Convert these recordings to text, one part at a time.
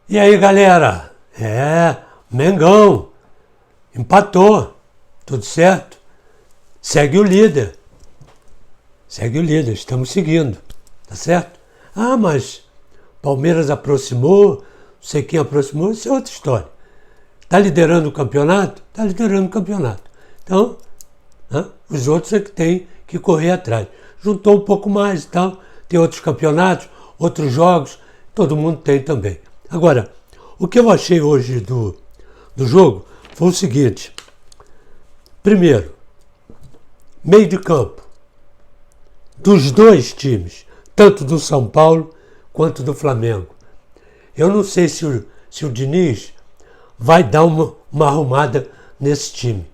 E aí, galera? Mengão empatou, tudo certo? Segue o líder, estamos seguindo, tá certo? Ah, mas Palmeiras aproximou, não sei quem aproximou, isso é outra história. Tá liderando o campeonato? Tá liderando o campeonato. Então, os outros é que tem que correr atrás. Juntou um pouco mais e tal, tem outros campeonatos, outros jogos, todo mundo tem também. Agora, o que eu achei hoje do jogo foi o seguinte. Primeiro, meio de campo dos dois times, tanto do São Paulo quanto do Flamengo. Eu não sei se o Diniz vai dar uma arrumada nesse time.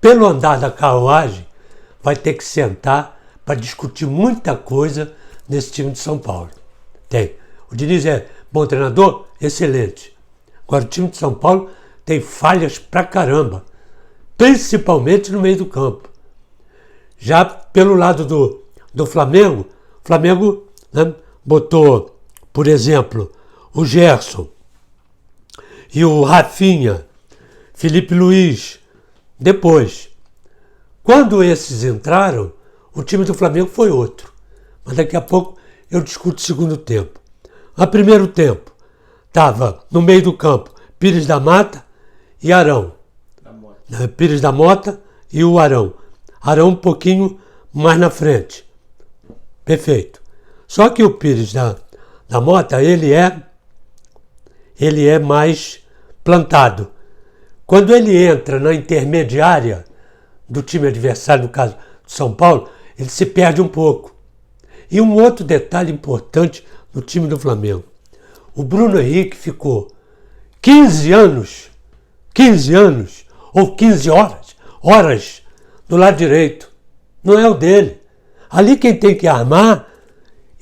Pelo andar da carruagem, vai ter que sentar para discutir muita coisa nesse time de São Paulo. Tem. O Diniz é bom treinador? Excelente. Agora, o time de São Paulo tem falhas pra caramba, principalmente no meio do campo. Já pelo lado do Flamengo, o Flamengo botou, por exemplo, o Gerson e o Rafinha, Felipe Luiz. Depois, quando esses entraram, o time do Flamengo foi outro. Mas daqui a pouco eu discuto o segundo tempo. No primeiro tempo, estava no meio do campo Pires da Mata e Arão. Pires da Mota e o Arão. Arão um pouquinho mais na frente. Perfeito. Só que o Pires da Mota, ele é mais plantado. Quando ele entra na intermediária do time adversário, no caso de São Paulo, ele se perde um pouco. E um outro detalhe importante no time do Flamengo. O Bruno Henrique ficou 15 anos ou 15 horas do lado direito. Não é o dele. Ali quem tem que armar,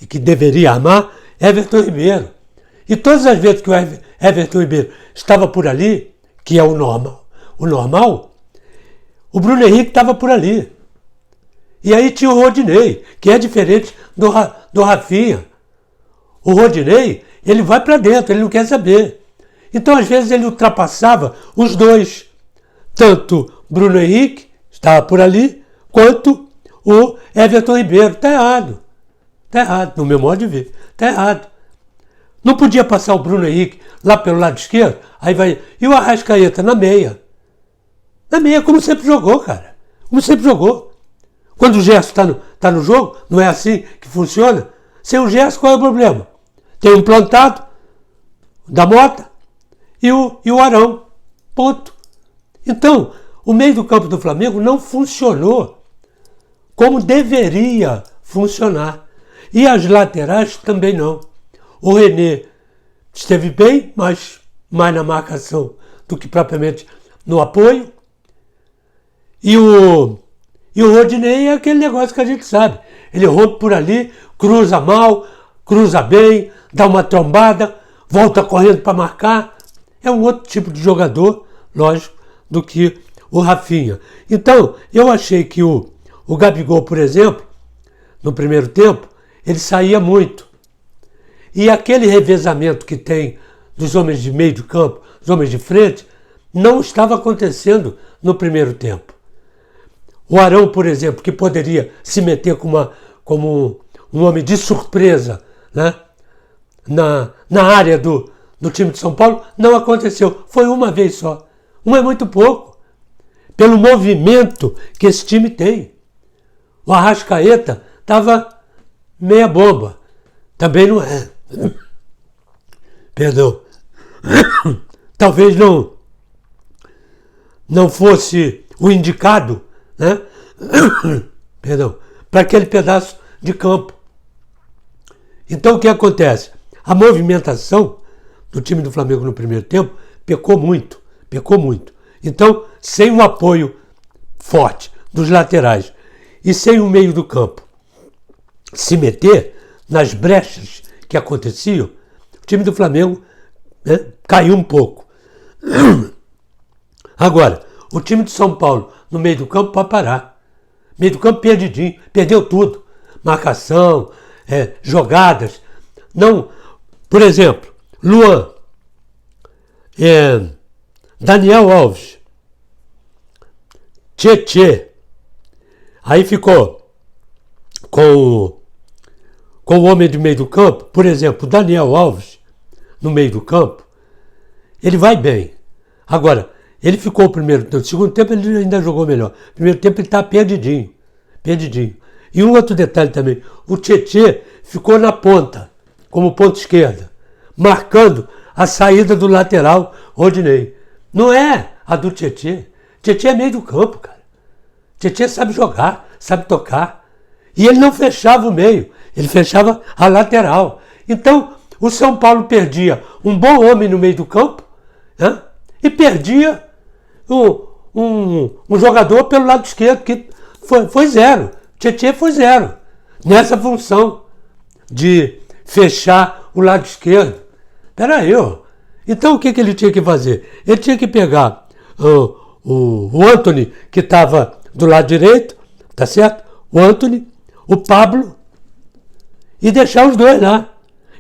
e que deveria armar, é Everton Ribeiro. E todas as vezes que o Everton Ribeiro estava por ali, que é o normal, o Bruno Henrique estava por ali. E aí tinha o Rodinei, que é diferente do Rafinha. O Rodinei, ele vai para dentro, ele não quer saber. Então, às vezes, ele ultrapassava os dois. Tanto Bruno Henrique, estava por ali, quanto o Everton Ribeiro. Está errado. Está errado, no meu modo de ver. Está errado. Não podia passar o Bruno Henrique lá pelo lado esquerdo, aí vai. E o Arrascaeta na meia. Na meia, como sempre jogou, cara. Como sempre jogou. Quando o Gerson está no jogo, não é assim que funciona. Sem o Gerson, qual é o problema? Tem um plantado da Mota e o Arão. Ponto. Então, o meio do campo do Flamengo não funcionou como deveria funcionar. E as laterais também não. O René esteve bem, mas mais na marcação do que propriamente no apoio. E o Rodinei é aquele negócio que a gente sabe. Ele rompe por ali, cruza mal, cruza bem, dá uma trombada, volta correndo para marcar. É um outro tipo de jogador, lógico, do que o Rafinha. Então, eu achei que o Gabigol, por exemplo, no primeiro tempo, ele saía muito. E aquele revezamento que tem dos homens de meio de campo, dos homens de frente, não estava acontecendo no primeiro tempo. O Arão, por exemplo, que poderia se meter como um homem de surpresa, né? na área do time de São Paulo, não aconteceu. Foi uma vez só. Uma é muito pouco. Pelo movimento que esse time tem. O Arrascaeta estava meia bomba. Também não é. Perdão. Talvez não fosse o indicado, né? Perdão, para aquele pedaço de campo. Então o que acontece? A movimentação do time do Flamengo no primeiro tempo pecou muito. Então, sem um apoio forte dos laterais e sem o meio do campo se meter nas brechas que aconteciam, o time do Flamengo, né, caiu um pouco. Agora, o time de São Paulo no meio do campo pode parar. Meio do campo perdidinho, perdeu tudo. Marcação, jogadas. Não, por exemplo, Luan, Daniel Alves, Tietê, aí ficou com o homem de meio do campo, por exemplo, Daniel Alves, no meio do campo, ele vai bem. Agora, ele ficou o primeiro tempo, no segundo tempo ele ainda jogou melhor. No primeiro tempo ele está perdidinho. E um outro detalhe também, o Tietê ficou na ponta, como ponta esquerda, marcando a saída do lateral Rodinei. Não é a do Tietê. Tietê é meio do campo, cara. Tietê sabe jogar, sabe tocar. E ele não fechava o meio, ele fechava a lateral. Então, o São Paulo perdia um bom homem no meio do campo, né? E perdia um jogador pelo lado esquerdo, que foi zero. Tietê foi zero nessa função de fechar o lado esquerdo. Peraí, ó. Então o que ele tinha que fazer? Ele tinha que pegar o Antony, que estava do lado direito, tá certo? O Antony, o Pablo, e deixar os dois lá.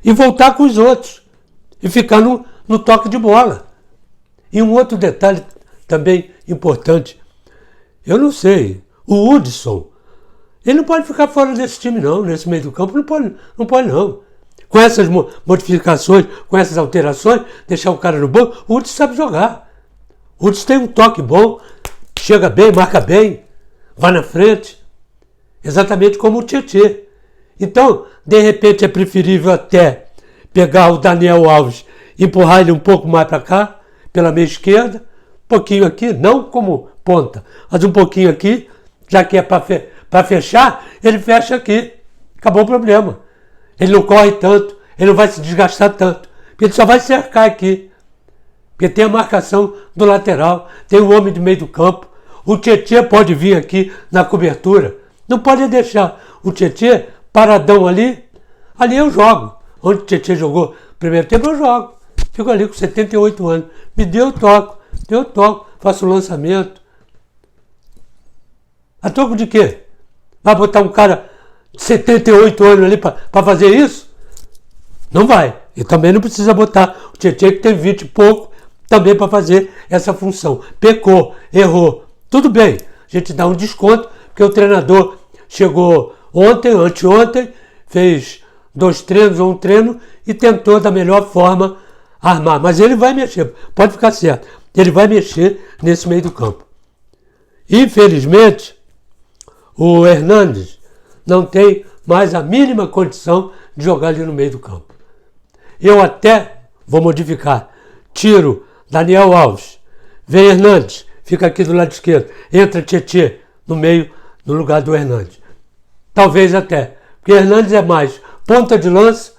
E voltar com os outros. E ficar no toque de bola. E um outro detalhe também importante. Eu não sei, o Hudson, ele não pode ficar fora desse time não, nesse meio do campo, não pode não. Com essas modificações, com essas alterações, deixar o cara no banco, o Hudson sabe jogar. O Hudson tem um toque bom, chega bem, marca bem, vai na frente, exatamente como o Tietê. Então, de repente é preferível até pegar o Daniel Alves, empurrar ele um pouco mais para cá, pela meia esquerda, um pouquinho aqui, não como ponta, mas um pouquinho aqui, já que é para fechar, ele fecha aqui. Acabou o problema. Ele não corre tanto, ele não vai se desgastar tanto, porque ele só vai cercar aqui. Porque tem a marcação do lateral, tem o homem do meio do campo, o Tietê pode vir aqui na cobertura. Não pode deixar o Tietê paradão ali eu jogo. Onde o Tietê jogou primeiro tempo, eu jogo. Fico ali com 78 anos. Me deu, eu toco, faço o lançamento. A troco de quê? Vai botar um cara de 78 anos ali para fazer isso? Não vai. E também não precisa botar o Tietê, que tem 20 e pouco, também para fazer essa função. Pecou, errou. Tudo bem, a gente dá um desconto, porque o treinador chegou ontem, anteontem, fez 2 treinos ou um treino e tentou da melhor forma armar. Mas ele vai mexer, pode ficar certo. Ele vai mexer nesse meio do campo. Infelizmente, o Hernandes não tem mais a mínima condição de jogar ali no meio do campo. Eu até vou modificar. Tiro Daniel Alves, vem Hernandes, fica aqui do lado esquerdo, entra Tietê no meio, no lugar do Hernandes. Talvez até, porque Hernandes é mais ponta de lança,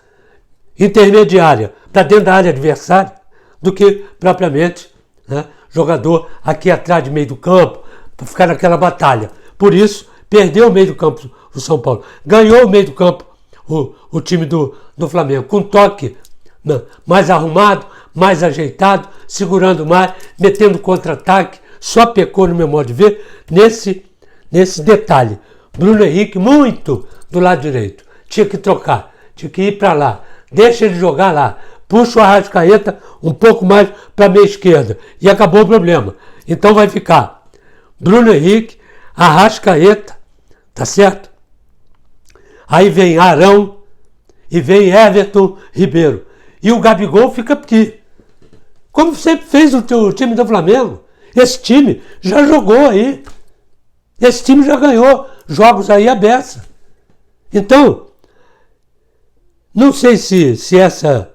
intermediária, para dentro da área adversária, do que propriamente, né, jogador aqui atrás de meio do campo, para ficar naquela batalha. Por isso, perdeu o meio do campo o São Paulo. Ganhou o meio do campo o time do Flamengo, com toque, né, mais arrumado, mais ajeitado, segurando mais, metendo contra-ataque. Só pecou, no meu modo de ver, nesse detalhe. Bruno Henrique, muito do lado direito. Tinha que trocar, tinha que ir para lá. Deixa ele jogar lá. Puxa o Arrascaeta um pouco mais para a meia esquerda. E acabou o problema. Então vai ficar Bruno Henrique, Arrascaeta, tá certo? Aí vem Arão e vem Everton Ribeiro. E o Gabigol fica aqui. Como sempre fez o time do Flamengo. Esse time já jogou aí. Esse time já ganhou jogos aí à beça. Então, não sei se essa...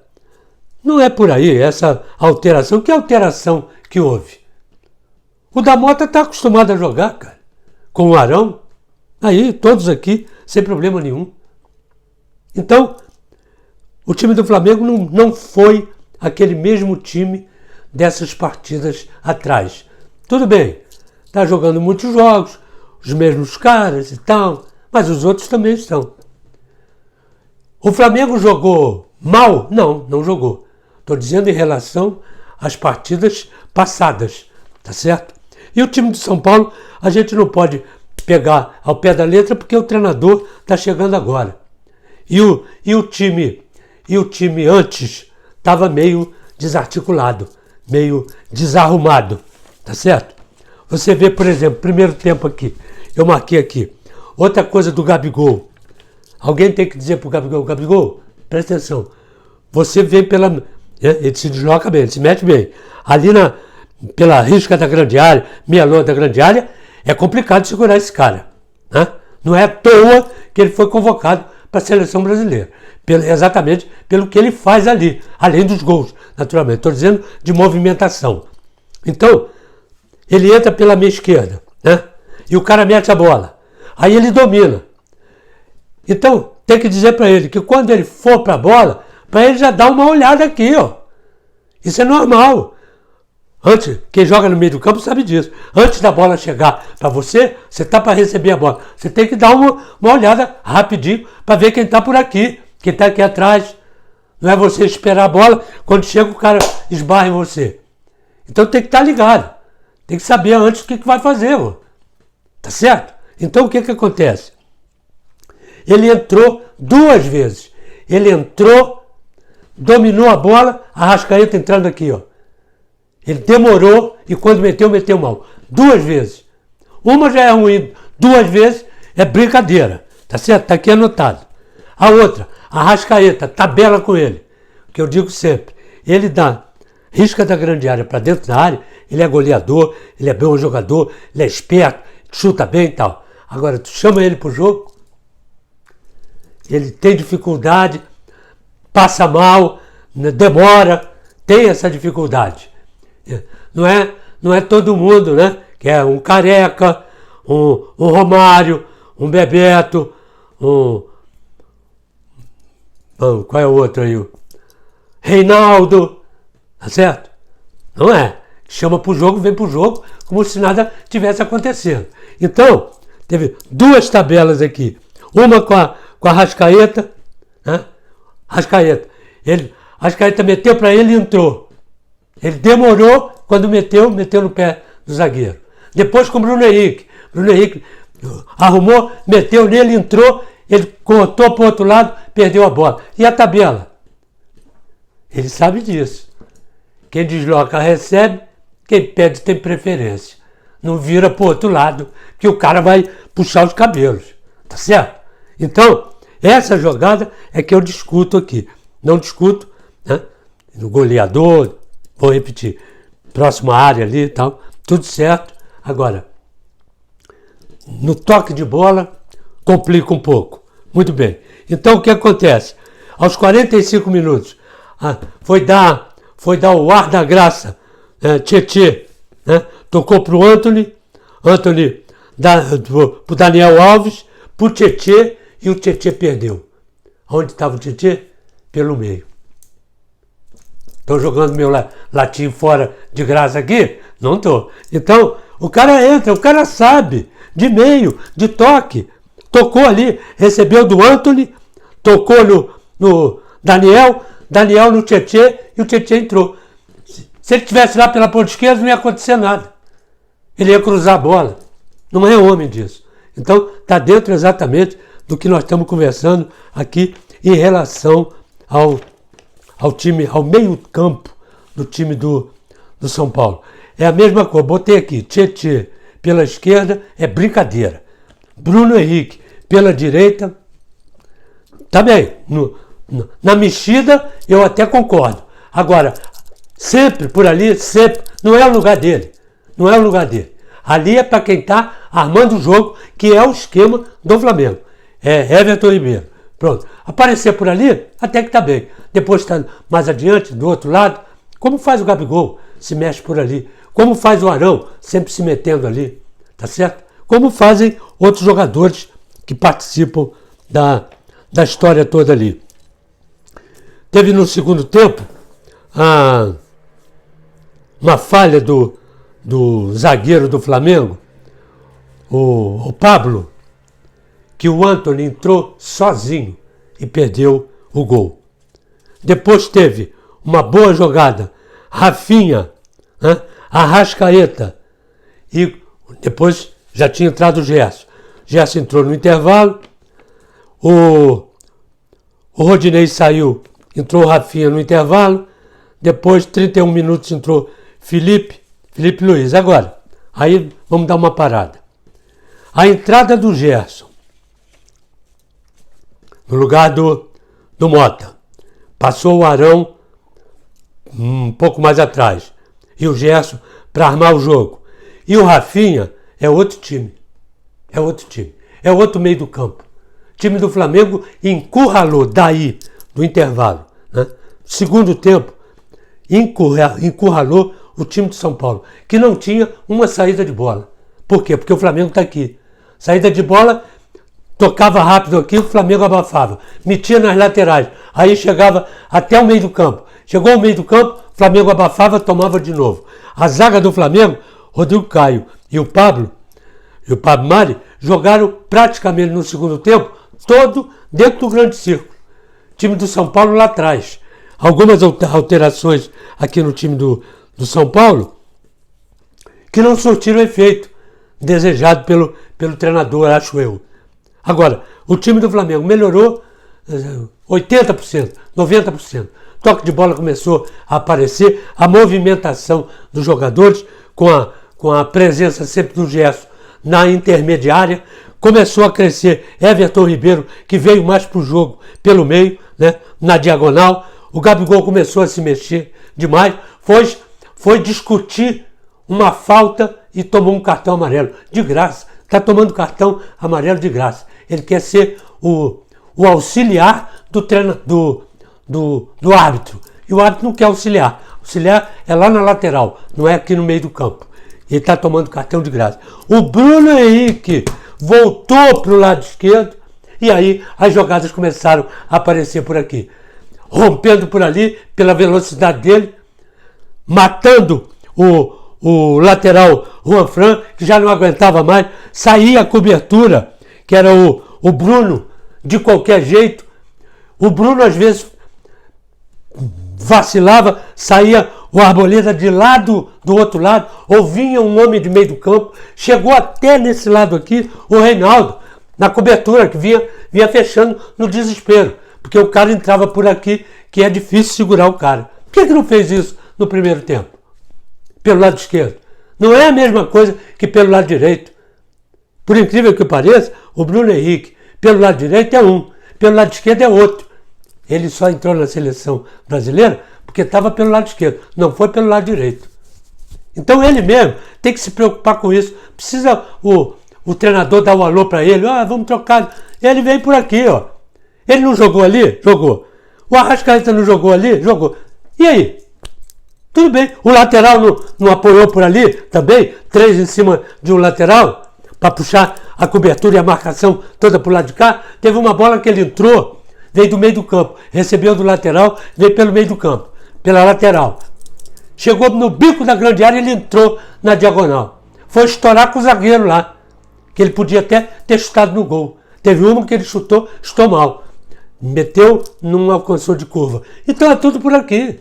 Não é por aí, essa alteração. Que alteração que houve? O da Mota está acostumado a jogar, cara. Com o Arão. Aí, todos aqui, sem problema nenhum. Então, o time do Flamengo não foi aquele mesmo time dessas partidas atrás. Tudo bem, está jogando muitos jogos, os mesmos caras e tal, mas os outros também estão. O Flamengo jogou mal? Não jogou. Estou dizendo em relação às partidas passadas, tá certo? E o time de São Paulo, a gente não pode pegar ao pé da letra porque o treinador está chegando agora. E o time antes estava meio desarticulado. meio desarrumado, tá certo? Você vê, por exemplo, primeiro tempo aqui, eu marquei aqui. Outra coisa do Gabigol. Alguém tem que dizer pro Gabigol, Gabigol, presta atenção, você vem pela... Ele se desloca bem, ele se mete bem. Ali pela risca da grande área, meia lua da grande área, é complicado segurar esse cara. Né? Não é à toa que ele foi convocado para a seleção brasileira. Exatamente pelo que ele faz ali, além dos gols, naturalmente. Estou dizendo de movimentação. Então, ele entra pela minha esquerda, né? E o cara mete a bola. Aí ele domina. Então, tem que dizer para ele que quando ele for para a bola, para ele já dar uma olhada aqui, ó. Isso é normal. Antes, quem joga no meio do campo sabe disso. Antes da bola chegar para você, você está para receber a bola. Você tem que dar uma olhada rapidinho para ver quem está por aqui, quem está aqui atrás. Não é você esperar a bola, quando chega o cara esbarra em você. Então tem que estar ligado. Tem que saber antes o que vai fazer, ó. Tá certo? Então o que acontece? Ele entrou 2 vezes. Ele entrou, dominou a bola, a Arrascaeta entrando aqui, ó. Ele demorou e quando meteu mal. 2 vezes. Uma já é ruim, 2 vezes é brincadeira. Tá certo? Tá aqui anotado. A outra, a Arrascaeta, tabela com ele. Que eu digo sempre, ele dá risca da grande área para dentro da área, ele é goleador, ele é bom jogador, ele é esperto, chuta bem e tal. Agora, tu chama ele pro jogo, ele tem dificuldade, passa mal, demora, tem essa dificuldade. Não é todo mundo, né? Que é um Careca, um Romário, um Bebeto, qual é o outro aí? Reinaldo, tá certo? Não é. Chama pro jogo, vem pro jogo, como se nada tivesse acontecendo. Então, teve 2 tabelas aqui. Uma com a Arrascaeta, né? Arrascaeta. Arrascaeta meteu para ele e entrou. Ele demorou, quando meteu no pé do zagueiro. Depois com o Bruno Henrique. Bruno Henrique arrumou, meteu nele, entrou, ele cortou para o outro lado, perdeu a bola. E a tabela? Ele sabe disso. Quem desloca recebe, quem perde tem preferência. Não vira para o outro lado, que o cara vai puxar os cabelos. Tá certo? Então, essa jogada é que eu discuto aqui. Não discuto, né? No goleador, vou repetir, próxima área ali e tal, tudo certo. Agora, no toque de bola, complica um pouco. Muito bem. Então, o que acontece? Aos 45 minutos, foi dar o ar da graça, Tietê, né? Tocou para o Antony para o Daniel Alves, para o Tietê, e o Tietê perdeu. Onde estava o Tietê? Pelo meio. Estou jogando meu latim fora de graça aqui? Não estou. Então, o cara entra, o cara sabe, de meio, de toque. Tocou ali, recebeu do Antony, tocou no Daniel no Tietê, e o Tietê entrou. Se ele estivesse lá pela ponta esquerda, não ia acontecer nada. Ele ia cruzar a bola. Não é homem disso. Então, está dentro exatamente do que nós estamos conversando aqui em relação ao time, ao meio campo do time do São Paulo. É a mesma coisa, botei aqui, Tietê pela esquerda, é brincadeira. Bruno Henrique pela direita, tá bem, na mexida eu até concordo. Agora, sempre por ali, sempre, não é o lugar dele. Não é o lugar dele. Ali é para quem está armando o jogo, que é o esquema do Flamengo. É Everton Ribeiro. Pronto. Aparecer por ali, até que está bem. Depois está mais adiante, do outro lado. Como faz o Gabigol? Se mexe por ali. Como faz o Arão? Sempre se metendo ali. Tá certo? Como fazem outros jogadores que participam da história toda ali. Teve no segundo tempo uma falha do zagueiro do Flamengo, o Pablo, que o Antony entrou sozinho e perdeu o gol. Depois teve uma boa jogada, Rafinha, né? Arrascaeta, e depois já tinha entrado o Gerson. Gerson entrou no intervalo, o Rodinei saiu, entrou o Rafinha no intervalo, Depois, 31 minutos, entrou Felipe Luiz. Agora, aí vamos dar uma parada. A entrada do Gerson, no lugar do Mota. Passou o Arão um pouco mais atrás. E o Gerson para armar o jogo. E o Rafinha é outro time. É outro time. É outro meio do campo. O time do Flamengo encurralou daí, do intervalo. Né? Segundo tempo, encurralou o time de São Paulo, que não tinha uma saída de bola. Por quê? Porque o Flamengo está aqui. Saída de bola, tocava rápido aqui, o Flamengo abafava. Metia nas laterais. Aí chegava até o meio do campo. Chegou ao meio do campo, o Flamengo abafava, tomava de novo. A zaga do Flamengo, Rodrigo Caio e o Pablo Mari, jogaram praticamente no segundo tempo, todo dentro do grande círculo. Time do São Paulo lá atrás. Algumas alterações aqui no time do São Paulo que não surtiram efeito desejado pelo treinador, acho eu. Agora, o time do Flamengo melhorou 80%, 90%. Toque de bola começou a aparecer, a movimentação dos jogadores com a presença sempre do Gerson na intermediária, começou a crescer Everton Ribeiro, que veio mais para o jogo pelo meio, né, na diagonal. O Gabigol começou a se mexer demais, foi discutir uma falta e tomou um cartão amarelo, de graça. Está tomando cartão amarelo de graça. Ele quer ser o auxiliar do árbitro. E o árbitro não quer auxiliar. Auxiliar é lá na lateral, não é aqui no meio do campo. Ele está tomando cartão de graça. O Bruno Henrique voltou para o lado esquerdo e aí as jogadas começaram a aparecer por aqui. Rompendo por ali, pela velocidade dele, matando o lateral Juan Fran, que já não aguentava mais, saía a cobertura, que era o Bruno, de qualquer jeito. O Bruno às vezes vacilava, saía o Arboleda de lado do outro lado, ou vinha um homem de meio do campo, chegou até nesse lado aqui, o Reinaldo, na cobertura, que vinha fechando no desespero, porque o cara entrava por aqui, que é difícil segurar o cara. Por que não fez isso no primeiro tempo? Pelo lado esquerdo. Não é a mesma coisa que pelo lado direito. Por incrível que pareça, o Bruno Henrique, pelo lado direito é um, pelo lado esquerdo é outro. Ele só entrou na seleção brasileira porque estava pelo lado esquerdo, não foi pelo lado direito. Então ele mesmo tem que se preocupar com isso. Precisa o treinador dar um alô para ele, vamos trocar. Ele veio por aqui, ó. Ele não jogou ali? Jogou. O Arrascaeta não jogou ali? Jogou. E aí? Tudo bem. O lateral não apoiou por ali também? 3 em cima de um lateral? Para puxar a cobertura e a marcação toda para o lado de cá? Teve uma bola que ele entrou, veio do meio do campo, recebeu do lateral, veio pelo meio do campo, pela lateral. Chegou no bico da grande área e ele entrou na diagonal. Foi estourar com o zagueiro lá, que ele podia até ter chutado no gol. Teve uma que ele chutou mal. Meteu, não alcançou de curva. Então é tudo por aqui.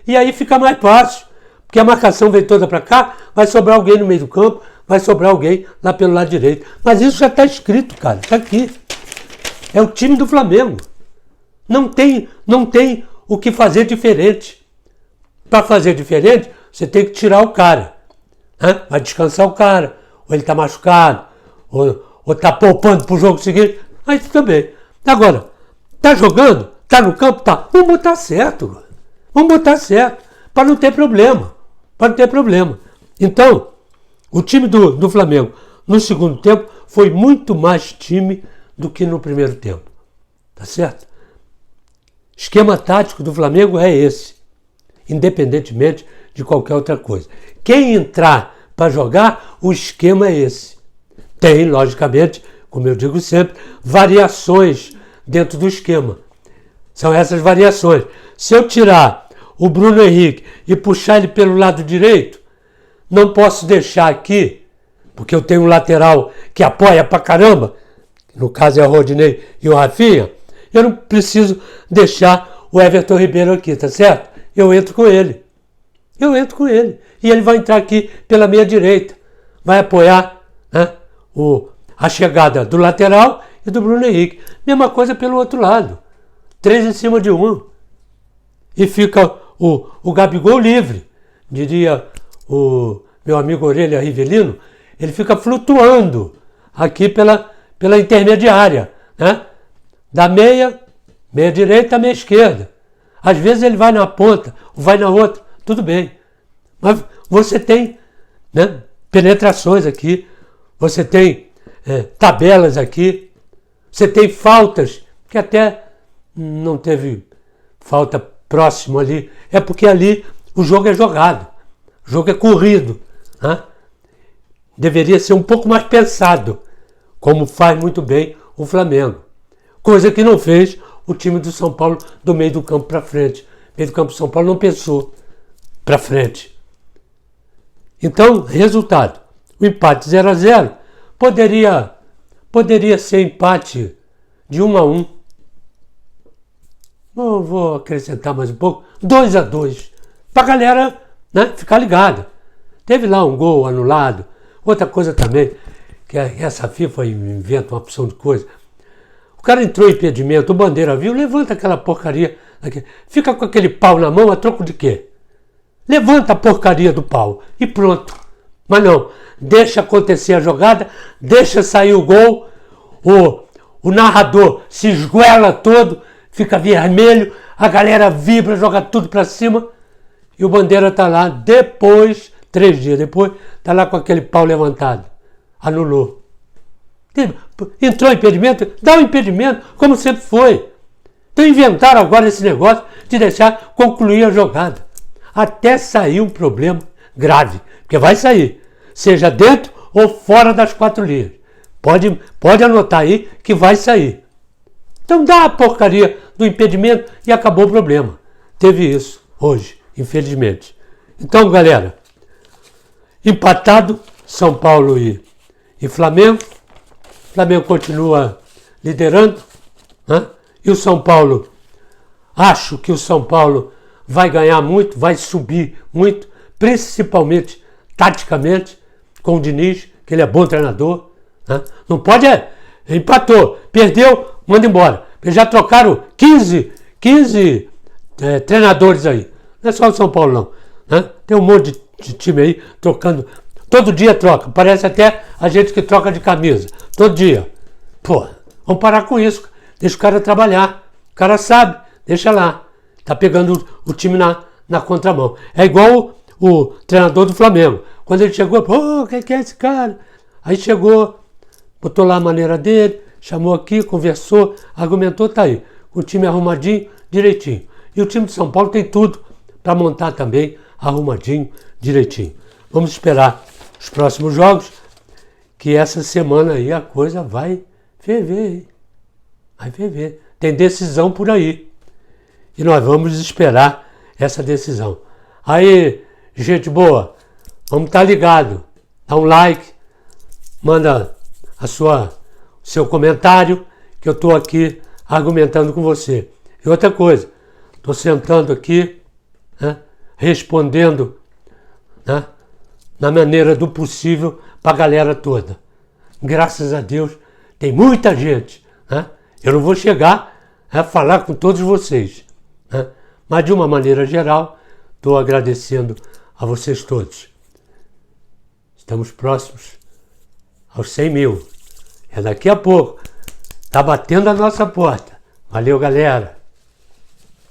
E aí fica mais fácil, porque a marcação veio toda para cá, vai sobrar alguém no meio do campo, vai sobrar alguém lá pelo lado direito. Mas isso já está escrito, cara, está aqui. É o time do Flamengo. Não tem o que fazer diferente. Para fazer diferente, você tem que tirar o cara. Né? Vai descansar o cara, ou ele está machucado, ou está poupando para o jogo seguinte. Aí tudo bem. Agora, tá jogando? Tá no campo? Tá. Vamos botar certo. Vamos botar certo. Para não ter problema. Para não ter problema. Então, o time do Flamengo no segundo tempo foi muito mais time do que no primeiro tempo. Tá certo? Esquema tático do Flamengo é esse. Independentemente de qualquer outra coisa. Quem entrar para jogar, o esquema é esse. Tem, logicamente, como eu digo sempre, variações dentro do esquema. São essas variações. Se eu tirar o Bruno Henrique e puxar ele pelo lado direito, não posso deixar aqui, porque eu tenho um lateral que apoia pra caramba, no caso é o Rodinei e o Rafinha, eu não preciso deixar o Everton Ribeiro aqui, tá certo? Eu entro com ele. E ele vai entrar aqui pela meia direita. Vai apoiar, né, a chegada do lateral e do Bruno Henrique. Mesma coisa pelo outro lado. 3 em cima de 1. E fica o Gabigol livre. Diria o meu amigo Orelha Rivelino, ele fica flutuando aqui pela intermediária, né? Da meia direita, meia esquerda. Às vezes ele vai na ponta, ou vai na outra, tudo bem. Mas você tem, né, penetrações aqui, você tem tabelas aqui, você tem faltas, que até não teve falta próximo ali, é porque ali o jogo é jogado, o jogo é corrido, né? Deveria ser um pouco mais pensado, como faz muito bem o Flamengo. Coisa que não fez o time do São Paulo do meio do campo para frente. O meio do campo do São Paulo não pensou para frente. Então, resultado, o empate 0-0 poderia ser empate de 1-1. Vou acrescentar mais um pouco, 2-2, para a galera, né, ficar ligada. Teve lá um gol anulado. Outra coisa também, que essa FIFA inventa uma opção de coisa. O cara entrou em impedimento, o Bandeira viu, levanta aquela porcaria. Fica com aquele pau na mão a troco de quê? Levanta a porcaria do pau e pronto. Mas não, deixa acontecer a jogada, deixa sair o gol, o narrador se esguela todo, fica vermelho, a galera vibra, joga tudo pra cima e o Bandeira tá lá depois, 3 dias depois, tá lá com aquele pau levantado. Anulou. Entrou impedimento, dá o impedimento, como sempre foi. Então inventaram agora esse negócio de deixar concluir a jogada. Até sair um problema grave, porque vai sair, seja dentro ou fora das 4 linhas. Pode anotar aí que vai sair. Então dá a porcaria do impedimento e acabou o problema. Teve isso hoje, infelizmente. Então, galera, empatado São Paulo e Flamengo. O Flamengo continua liderando, né? E o São Paulo, acho que o São Paulo vai ganhar muito, vai subir muito, principalmente taticamente, com o Diniz, que ele é bom treinador. Né? Não pode, empatou, perdeu, manda embora. Eles já trocaram 15 treinadores aí. Não é só o São Paulo não. Né? Tem um monte de time aí trocando. Todo dia troca. Parece até a gente que troca de camisa. Todo dia. Pô, vamos parar com isso. Deixa o cara trabalhar. O cara sabe. Deixa lá. Tá pegando o time na contramão. É igual o treinador do Flamengo. Quando ele chegou, pô, quem que é esse cara? Aí chegou, botou lá a maneira dele, chamou aqui, conversou, argumentou, tá aí. O time arrumadinho, direitinho. E o time de São Paulo tem tudo para montar também arrumadinho, direitinho. Vamos esperar os próximos jogos, que essa semana aí a coisa vai ferver, hein? Vai ferver. Tem decisão por aí. E nós vamos esperar essa decisão. Aí, gente boa, vamos estar ligado. Dá um like, manda seu comentário, que eu estou aqui argumentando com você. E outra coisa, estou sentando aqui, né, respondendo, né, na maneira do possível para a galera toda. Graças a Deus, tem muita gente. Né? Eu não vou chegar a falar com todos vocês. Né? Mas de uma maneira geral, estou agradecendo a vocês todos. Estamos próximos aos 100 mil. É daqui a pouco. Está batendo a nossa porta. Valeu, galera.